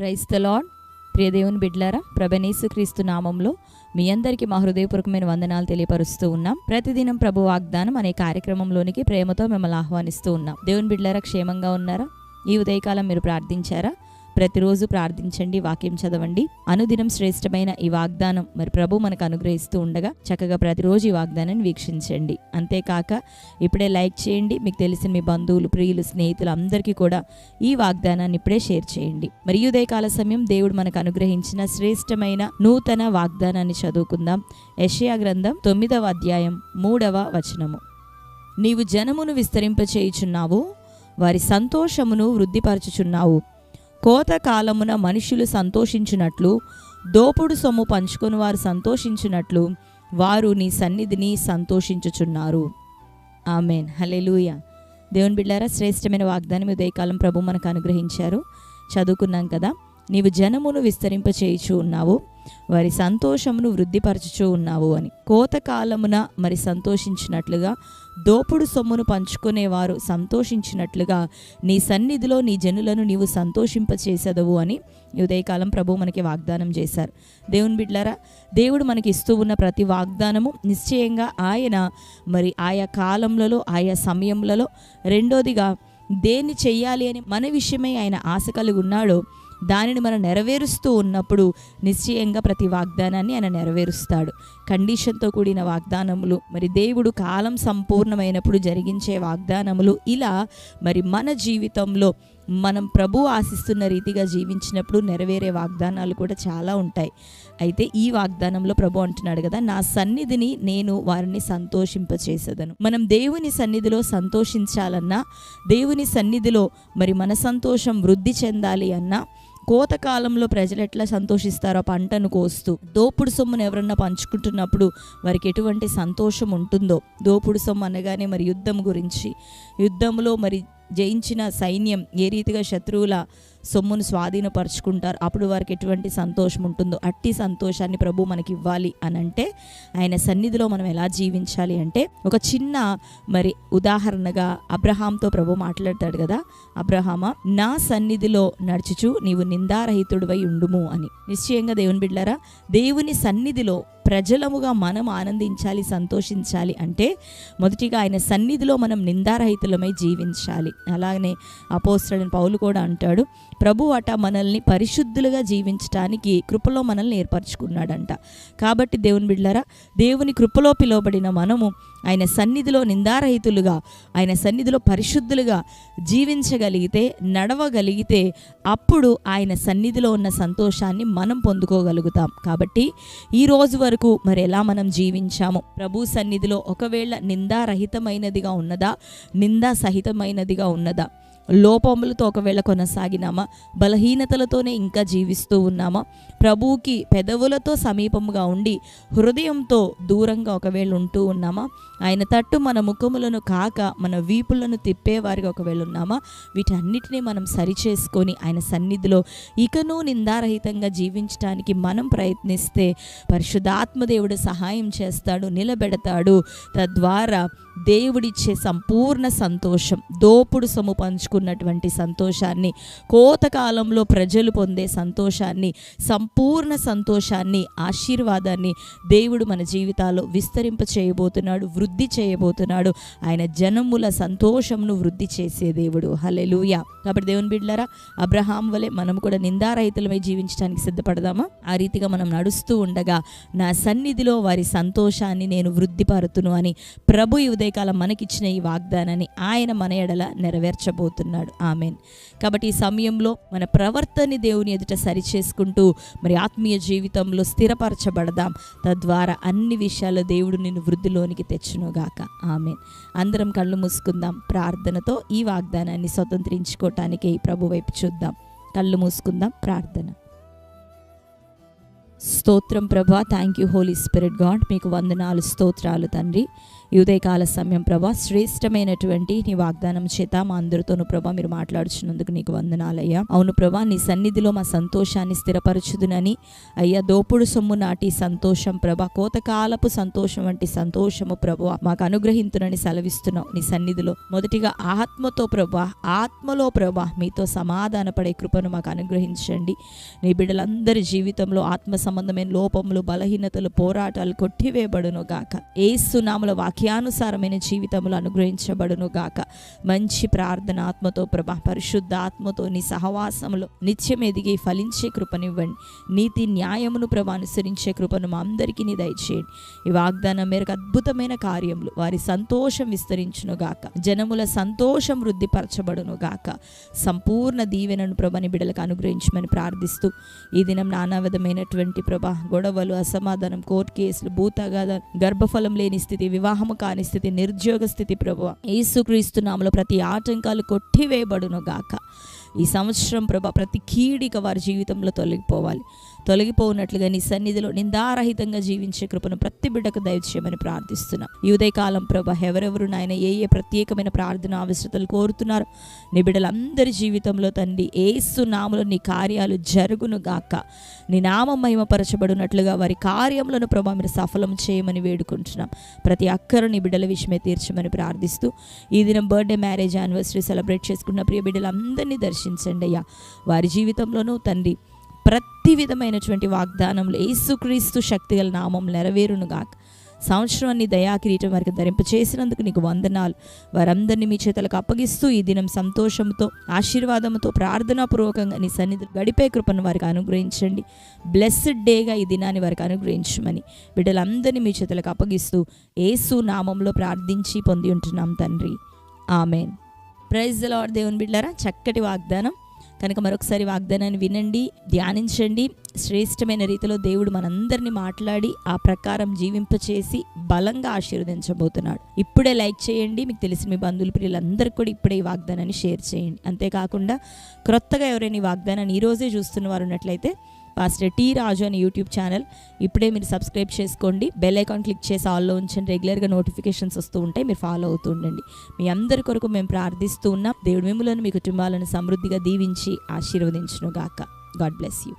Praise the lord. ప్రియ దేవుని బిడ్డలారా, ప్రభువైన క్రీస్తు నామంలో మీ అందరికీ మా హృదయపూర్వకమైన వందనాలు తెలియపరుస్తూ ఉన్నాం. ప్రతిదినం ప్రభు వాగ్దానం అనే కార్యక్రమంలోనికి ప్రేమతో మిమ్మల్ని ఆహ్వానిస్తూ ఉన్నాం. దేవుని బిడ్డలారా, క్షేమంగా ఉన్నారా? ఈ ఉదయకాలం మీరు ప్రార్థించారా? ప్రతిరోజు ప్రార్థించండి, వాక్యం చదవండి. అనుదినం శ్రేష్టమైన ఈ వాగ్దానం మరి ప్రభు మనకు అనుగ్రహిస్తూ ఉండగా చక్కగా ప్రతిరోజు ఈ వాగ్దానాన్ని వీక్షించండి. అంతేకాక ఇప్పుడే లైక్ చేయండి. మీకు తెలిసిన మీ బంధువులు, ప్రియులు, స్నేహితులు అందరికీ కూడా ఈ వాగ్దానాన్ని ఇప్పుడే షేర్ చేయండి. మరి ఈ ఉదయకాల సమయం దేవుడు మనకు అనుగ్రహించిన శ్రేష్టమైన నూతన వాగ్దానాన్ని చదువుకుందాం. యెషయా గ్రంథం 9వ అధ్యాయం 3వ వచనము. నీవు జనమును విస్తరింపచేయుచున్నావు, వారి సంతోషమును వృద్ధిపరచుచున్నావు. కోత కాలమున మనుషులు సంతోషించున్నట్లు, దోపుడు సొమ్ము పంచుకొని వారు సంతోషించున్నట్లు వారు నీ సన్నిధిని సంతోషించుచున్నారు. ఆమెన్. హల్లెలూయా. దేవుని బిడ్డలారా, శ్రేష్టమైన వాగ్దానం ఉదయకాలం ప్రభు మనకు అనుగ్రహించారు. చదువుకున్నాం కదా. నీవు జనమును విస్తరింపచేయుచు ఉన్నావు, వారి సంతోషమును వృద్ధిపరచుచూ ఉన్నావు అని. కోతకాలమున మరి సంతోషించినట్లుగా, దోపుడు సొమ్మును పంచుకునేవారు సంతోషించినట్లుగా నీ సన్నిధిలో నీ జనులను నీవు సంతోషింపచేసేదవు అని ఉదయకాలం ప్రభు మనకి వాగ్దానం చేశారు. దేవుని బిడ్డలారా, దేవుడు మనకి ఇస్తూ ఉన్న ప్రతి వాగ్దానము నిశ్చయంగా ఆయన మరి ఆయా కాలంలో, ఆయా సమయంలో, రెండోదిగా దేన్ని చెయ్యాలి అని మన విషయమై ఆయన ఆశ కలిగి ఉన్నాడో దానిని మనం నెరవేరుస్తూ ఉన్నప్పుడు నిశ్చయంగా ప్రతి వాగ్దానాన్ని ఆయన నెరవేరుస్తాడు. కండిషన్తో కూడిన వాగ్దానములు, మరి దేవుడు కాలం సంపూర్ణమైనప్పుడు జరిగించే వాగ్దానములు, ఇలా మరి మన జీవితంలో మనం ప్రభు ఆశిస్తున్న రీతిగా జీవించినప్పుడు నెరవేరే వాగ్దానాలు కూడా చాలా ఉంటాయి. అయితే ఈ వాగ్దానంలో ప్రభు అంటున్నాడు కదా, నా సన్నిధిని నేను వారిని సంతోషింపచేసేదను. మనం దేవుని సన్నిధిలో సంతోషించాలన్నా, దేవుని సన్నిధిలో మరి మన సంతోషం వృద్ధి చెందాలి అన్నా, కోతకాలంలో ప్రజలు ఎట్లా సంతోషిస్తారో పంటను కోస్తూ, దోపుడు సొమ్మును ఎవరన్నా పంచుకుంటున్నప్పుడు వారికి ఎటువంటి సంతోషం ఉంటుందో. దోపుడు సొమ్ము అనగానే మరి యుద్ధం గురించి, యుద్ధంలో మరి జయించిన సైన్యం ఏ రీతిగా శత్రువుల సొమ్మును స్వాధీనపరుచుకుంటారు, అప్పుడు వారికి ఎటువంటి సంతోషం ఉంటుందో అట్టి సంతోషాన్ని ప్రభు మనకి ఇవ్వాలి అని అంటే ఆయన సన్నిధిలో మనం ఎలా జీవించాలి అంటే, ఒక చిన్న మరి ఉదాహరణగా అబ్రహాంతో ప్రభు మాట్లాడతాడు కదా, అబ్రహామా, నా సన్నిధిలో నడుచుచు నీవు నిందారహితుడివై ఉండుము అని. నిశ్చయంగా దేవుని బిడ్డలారా, దేవుని సన్నిధిలో ప్రజలముగా మనం ఆనందించాలి, సంతోషించాలి అంటే మొదటిగా ఆయన సన్నిధిలో మనం నిందారహితులమై జీవించాలి. అలాగనే అపోస్తలుడైన పౌలు కూడా అంటాడు, ప్రభు అట మనల్ని పరిశుద్ధులుగా జీవించడానికి కృపలో మనల్ని ఏర్పరచుకున్నాడంట. కాబట్టి దేవుని బిడ్డలారా, దేవుని కృపలో పిలువబడిన మనము ఆయన సన్నిధిలో నిందారహితులుగా, ఆయన సన్నిధిలో పరిశుద్ధులుగా జీవించగలిగితే, నడవగలిగితే అప్పుడు ఆయన సన్నిధిలో ఉన్న సంతోషాన్ని మనం పొందుకోగలుగుతాం. కాబట్టి ఈ రోజు వరకు మరి ఎలా మనం జీవించాము, ప్రభు సన్నిధిలో ఒకవేళ నిందారహితమైనదిగా ఉన్నదా, నిందా సహితమైనదిగా ఉన్నదా, లోపములతో ఒకవేళ కొనసాగినామా, బలహీనతలతోనే ఇంకా జీవిస్తూ ఉన్నామా, ప్రభువుకి పెదవులతో సమీపముగా ఉండి హృదయంతో దూరంగా ఒకవేళ ఉంటూ ఉన్నామా, ఆయన తట్టు మన ముఖములను కాక మన వీపులను తిప్పేవారిగా ఒకవేళ ఉన్నామా, వీటన్నిటినీ మనం సరిచేసుకొని ఆయన సన్నిధిలో ఇకనూ నిందారహితంగా జీవించడానికి మనం ప్రయత్నిస్తే పరిశుద్ధాత్మదేవుడు సహాయం చేస్తాడు, నిలబెడతాడు. తద్వారా దేవుడిచ్చే సంపూర్ణ సంతోషం, దోపుడు సొమ్ము పంచుకున్నటువంటి సంతోషాన్ని, కోతకాలంలో ప్రజలు పొందే సంతోషాన్ని, సంపూర్ణ సంతోషాన్ని, ఆశీర్వాదాన్ని దేవుడు మన జీవితాల్లో విస్తరింప చేయబోతున్నాడు, వృద్ధి చేయబోతున్నాడు. ఆయన జనముల సంతోషంను వృద్ధి చేసే దేవుడు. హల్లెలూయా. కాబట్టి దేవుని బిడ్డలారా, అబ్రహాం వలె మనం కూడా నిందారహితులమై జీవించడానికి సిద్ధపడదామా? ఆ రీతిగా మనం నడుస్తూ ఉండగా నా సన్నిధిలో వారి సంతోషాన్ని నేను వృద్ధిపరుతును అని ప్రభు ఈ ఉదయకాలం మనకిచ్చిన ఈ వాగ్దానాన్ని ఆయన మన ఎడల నెరవేర్చబోతున్నాడు. ఆమెన్. కాబట్టి ఈ సమయంలో మన ప్రవర్తనని దేవుని ఎదుట సరిచేసుకుంటూ మరి ఆత్మీయ జీవితంలో స్థిరపరచబడదాం. తద్వారా అన్ని విషయాల్లో దేవుడు నిన్ను వృద్ధిలోనికి తెచ్చునుగాక. ఆమెన్. అందరం కళ్ళు మూసుకుందాం. ప్రార్థనతో ఈ వాగ్దానాన్ని స్వతంత్రించుకోవటానికి ప్రభు వైపు చూద్దాం. కళ్ళు మూసుకుందాం. ప్రార్థన. స్తోత్రం ప్రభా, thank you Holy Spirit God, మీకు వందనాలు, స్తోత్రాలు తండ్రి. ఈ ఉదయకాల సమయం ప్రభా శ్రేష్టమైనటువంటి నీ వాగ్దానం చేత మా అందరితోనూ ప్రభా మీరు మాట్లాడుచున్నందుకు నీకు వందనాలయ్యా. అవును ప్రభా, నీ సన్నిధిలో మా సంతోషాన్ని స్థిరపరచుదునని అయ్యా. దోపుడు సొమ్ము నాటి సంతోషం ప్రభా, కోతకాలపు సంతోషం వంటి సంతోషము ప్రభా మాకు అనుగ్రహించునని సెలవిస్తున్నావు. నీ సన్నిధిలో మొదటిగా ఆత్మతో ప్రభా, ఆత్మలో ప్రభా మీతో సమాధానపడే కృపను మాకు అనుగ్రహించండి. నీ బిడ్డలందరి జీవితంలో ఆత్మ సంబంధమైన లోపములు, బలహీనతలు, పోరాటాలు కొట్టివేయబడును గాక. యేసు నామములో వాక్యానుసారమైన జీవితంలో అనుగ్రహించబడును గాక. మంచి ప్రార్థన ఆత్మతో ప్రభా, పరిశుద్ధ ఆత్మతో నీ సహవాసంలో నిత్యం ఎదిగి ఫలించే కృపనివ్వండి. నీతి న్యాయమును ప్రభా అనుసరించే కృపను మా అందరికీ నీ దయచేయండి. ఈ వాగ్దానం మేరకు అద్భుతమైన కార్యములు, వారి సంతోషం విస్తరించును గాక. జనముల సంతోషం వృద్ధిపరచబడును గాక. సంపూర్ణ దీవెనను ప్రభాని బిడ్డలకు అనుగ్రహించమని ప్రార్థిస్తూ ఈ దినం నానా విధమైనటువంటి ప్రభా గొడవలు, అసమాధానం, కోర్టు కేసులు, భూతగాథ, గర్భఫలం లేని స్థితి, వివాహము కాని స్థితి, నిరుద్యోగ స్థితి ప్రభా యేసుక్రీస్తు నామములో ప్రతి ఆటంకాలు కొట్టివేయబడును గాక. ఈ సంవత్సరం ప్రభా ప్రతి కీడిక వారి జీవితంలో తొలగిపోనట్లుగా నీ సన్నిధిలో నిందారహితంగా జీవించే కృపను ప్రతి బిడ్డకు దయచేయమని ప్రార్థిస్తున్నాం. ఈ ఉదయకాలం ప్రభా ఎవరెవరు నాయన ఏ ప్రత్యేకమైన ప్రార్థన అవసరతలు కోరుతున్నారు నీ బిడ్డలందరి జీవితంలో తండ్రి యేసు నామములో నీ కార్యాలు జరుగును గాక. నీ నామం మహిమపరచబడినట్లుగా వారి కార్యములను ప్రభా మీరు సఫలం చేయమని వేడుకుంటున్నాం. ప్రతి అక్కరు నీ బిడ్డల విషయమే తీర్చమని ప్రార్థిస్తూ ఈ దినం బర్త్డే, మ్యారేజ్, యానివర్సరీ సెలబ్రేట్ చేసుకున్న ప్రియ బిడ్డలందరినీ దర్శించండి అయ్యా. వారి జీవితంలోనూ తండ్రి ప్రతి విధమైనటువంటి వాగ్దానంలో యేసుక్రీస్తు శక్తిగల నామం నెరవేరును గాక. సంవత్సరం నీ దయా కిరీటం వారికి ధరింపచేసినందుకు నీకు వందనాలు. వారందరినీ మీ చేతులకు అప్పగిస్తూ ఈ దినం సంతోషంతో, ఆశీర్వాదంతో, ప్రార్థనాపూర్వకంగా నీ సన్నిధి గడిపే కృపను వారికి అనుగ్రహించండి. బ్లెస్డ్ డేగా ఈ దినాన్ని వారికి అనుగ్రహించమని బిడ్డలందరినీ మీ చేతులకు అప్పగిస్తూ యేసు నామంలో ప్రార్థించి పొంది ఉంటున్నాం తండ్రి. ఆమెన్. Praise the Lord. దేవుని బిడ్డలారా, చక్కటి వాగ్దానం కనుక మరొకసారి వాగ్దానాన్ని వినండి, ధ్యానించండి. శ్రేష్టమైన రీతిలో దేవుడు మనందరినీ మాట్లాడి ఆ ప్రకారం జీవింపచేసి బలంగా ఆశీర్వదించబోతున్నాడు. ఇప్పుడే లైక్ చేయండి. మీకు తెలిసిన మీ బంధువులు, ప్రియులందరికీ కూడా ఇప్పుడే ఈ వాగ్దానాన్ని షేర్ చేయండి. అంతేకాకుండా క్రొత్తగా ఎవరైనా ఈ వాగ్దానాన్ని ఈరోజే చూస్తున్న వారు ఉన్నట్లయితే పాస్టర్ టి రాజు అని యూట్యూబ్ ఛానల్ ఇప్పుడే మీరు సబ్స్క్రైబ్ చేసుకోండి. బెల్ ఐకాన్ క్లిక్ చేసి ఆల్లో ఉంచండి. రెగ్యులర్గా నోటిఫికేషన్స్ వస్తూ ఉంటాయి, మీరు ఫాలో అవుతూ ఉండండి. మీ అందరి కొరకు మేము ప్రార్థిస్తూ ఉన్నాం. దేవుడు మిమ్ములను, మీ కుటుంబాలను సమృద్ధిగా దీవించి ఆశీర్వదించును గాక. God bless you.